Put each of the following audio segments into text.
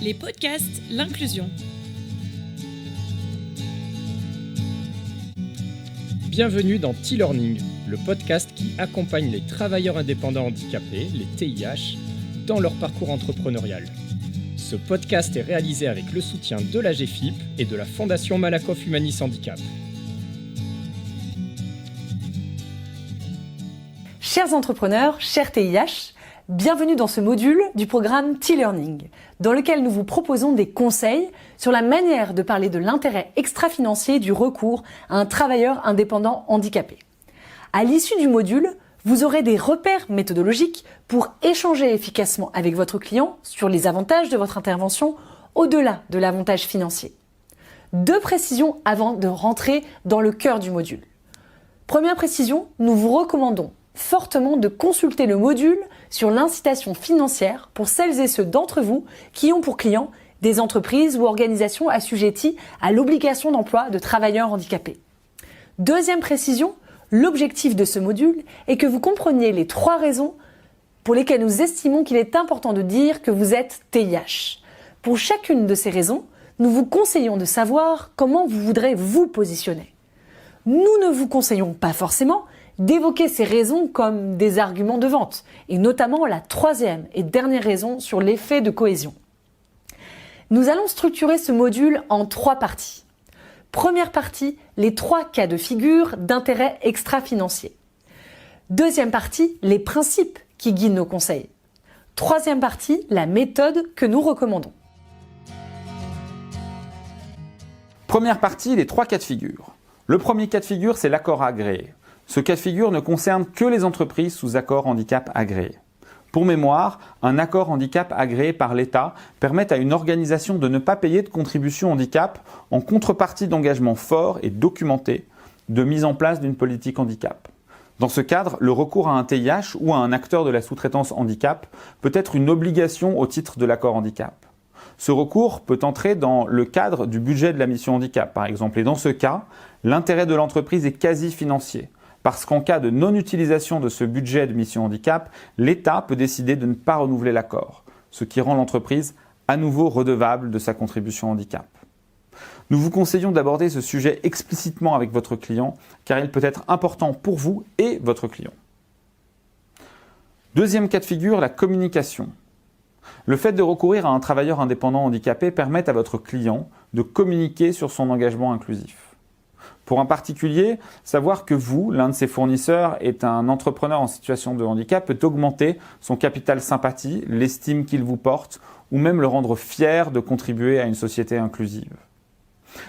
Les podcasts L'Inclusion. Bienvenue dans T-Learning, le podcast qui accompagne les travailleurs indépendants handicapés, les TIH, dans leur parcours entrepreneurial. Ce podcast est réalisé avec le soutien de la GFIP et de la Fondation Malakoff Humanis Handicap. Chers entrepreneurs, chers TIH, bienvenue dans ce module du programme T-Learning, dans lequel nous vous proposons des conseils sur la manière de parler de l'intérêt extra-financier du recours à un travailleur indépendant handicapé. À l'issue du module, vous aurez des repères méthodologiques pour échanger efficacement avec votre client sur les avantages de votre intervention au-delà de l'avantage financier. Deux précisions avant de rentrer dans le cœur du module. Première précision, nous vous recommandons fortement de consulter le module sur l'incitation financière pour celles et ceux d'entre vous qui ont pour clients des entreprises ou organisations assujetties à l'obligation d'emploi de travailleurs handicapés. Deuxième précision, l'objectif de ce module est que vous compreniez les 3 raisons pour lesquelles nous estimons qu'il est important de dire que vous êtes TIH. Pour chacune de ces raisons, nous vous conseillons de savoir comment vous voudrez vous positionner. Nous ne vous conseillons pas forcément d'évoquer ces raisons comme des arguments de vente, et notamment la 3e et dernière raison sur l'effet de cohésion. Nous allons structurer ce module en 3 parties. Première partie, les 3 cas de figure d'intérêt extra-financier. Deuxième partie, les principes qui guident nos conseils. Troisième partie, la méthode que nous recommandons. Première partie, les 3 cas de figure. Le premier cas de figure, c'est l'accord agréé. Ce cas de figure ne concerne que les entreprises sous accord handicap agréé. Pour mémoire, un accord handicap agréé par l'État permet à une organisation de ne pas payer de contribution handicap en contrepartie d'engagements forts et documentés de mise en place d'une politique handicap. Dans ce cadre, le recours à un TIH ou à un acteur de la sous-traitance handicap peut être une obligation au titre de l'accord handicap. Ce recours peut entrer dans le cadre du budget de la mission handicap, par exemple. Et dans ce cas, l'intérêt de l'entreprise est quasi financier. Parce qu'en cas de non-utilisation de ce budget de mission handicap, l'État peut décider de ne pas renouveler l'accord, ce qui rend l'entreprise à nouveau redevable de sa contribution handicap. Nous vous conseillons d'aborder ce sujet explicitement avec votre client, car il peut être important pour vous et votre client. Deuxième cas de figure, la communication. Le fait de recourir à un travailleur indépendant handicapé permet à votre client de communiquer sur son engagement inclusif. Pour un particulier, savoir que vous, l'un de ses fournisseurs, est un entrepreneur en situation de handicap peut augmenter son capital sympathie, l'estime qu'il vous porte, ou même le rendre fier de contribuer à une société inclusive.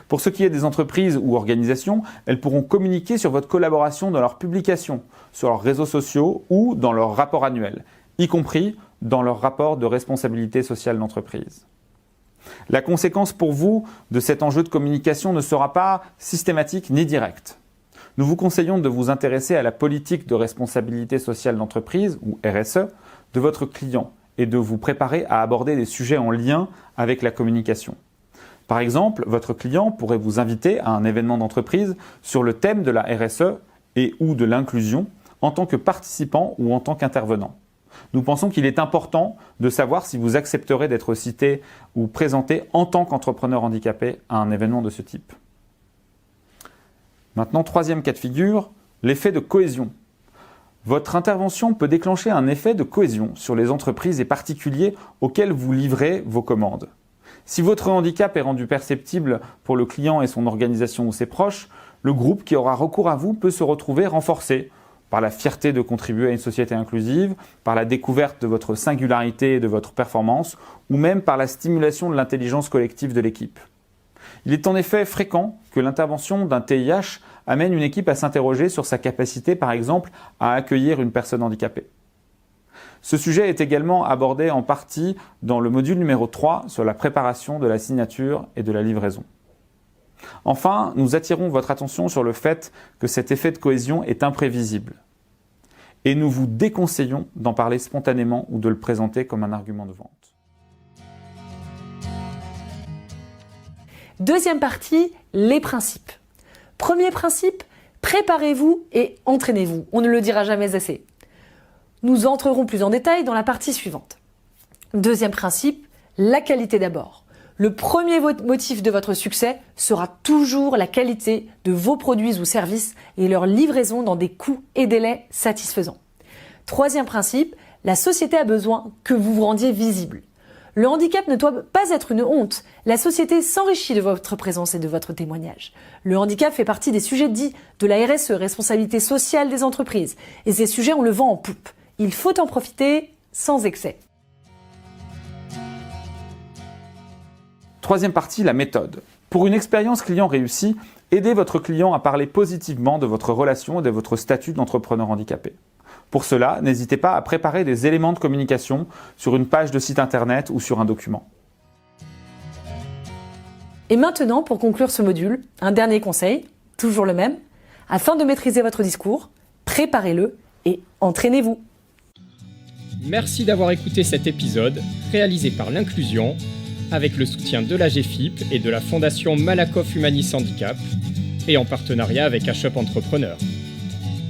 Pour ce qui est des entreprises ou organisations, elles pourront communiquer sur votre collaboration dans leurs publications, sur leurs réseaux sociaux ou dans leurs rapports annuels, y compris dans leur rapport de responsabilité sociale d'entreprise. La conséquence pour vous de cet enjeu de communication ne sera pas systématique ni directe. Nous vous conseillons de vous intéresser à la politique de responsabilité sociale d'entreprise, ou RSE, de votre client et de vous préparer à aborder des sujets en lien avec la communication. Par exemple, votre client pourrait vous inviter à un événement d'entreprise sur le thème de la RSE et ou de l'inclusion en tant que participant ou en tant qu'intervenant. Nous pensons qu'il est important de savoir si vous accepterez d'être cité ou présenté en tant qu'entrepreneur handicapé à un événement de ce type. Maintenant, 3e cas de figure, l'effet de cohésion. Votre intervention peut déclencher un effet de cohésion sur les entreprises et particuliers auxquels vous livrez vos commandes. Si votre handicap est rendu perceptible pour le client et son organisation ou ses proches, le groupe qui aura recours à vous peut se retrouver renforcé par la fierté de contribuer à une société inclusive, par la découverte de votre singularité et de votre performance, ou même par la stimulation de l'intelligence collective de l'équipe. Il est en effet fréquent que l'intervention d'un TIH amène une équipe à s'interroger sur sa capacité, par exemple, à accueillir une personne handicapée. Ce sujet est également abordé en partie dans le module numéro 3 sur la préparation de la signature et de la livraison. Enfin, nous attirons votre attention sur le fait que cet effet de cohésion est imprévisible. Et nous vous déconseillons d'en parler spontanément ou de le présenter comme un argument de vente. Deuxième partie, les principes. Premier principe, préparez-vous et entraînez-vous. On ne le dira jamais assez. Nous entrerons plus en détail dans la partie suivante. Deuxième principe, La qualité d'abord. Le premier motif de votre succès sera toujours la qualité de vos produits ou services et leur livraison dans des coûts et délais satisfaisants. Troisième principe, la société a besoin que vous vous rendiez visible. Le handicap ne doit pas être une honte. La société s'enrichit de votre présence et de votre témoignage. Le handicap fait partie des sujets dits de la RSE, responsabilité sociale des entreprises. Et ces sujets, on le vend en poupe. Il faut en profiter sans excès. Troisième partie, la méthode. Pour une expérience client réussie, aidez votre client à parler positivement de votre relation et de votre statut d'entrepreneur handicapé. Pour cela, n'hésitez pas à préparer des éléments de communication sur une page de site internet ou sur un document. Et maintenant, pour conclure ce module, un dernier conseil, toujours le même. Afin de maîtriser votre discours, préparez-le et entraînez-vous. Merci d'avoir écouté cet épisode réalisé par l'Inclusion avec le soutien de la GFIP et de la Fondation Malakoff Humanis Handicap et en partenariat avec HUP Entrepreneur.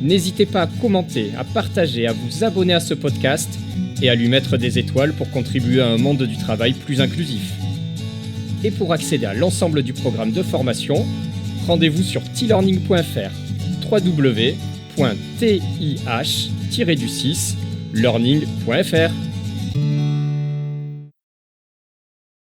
N'hésitez pas à commenter, à partager, à vous abonner à ce podcast et à lui mettre des étoiles pour contribuer à un monde du travail plus inclusif. Et pour accéder à l'ensemble du programme de formation, rendez-vous sur tlearning.fr www.tih-learning.fr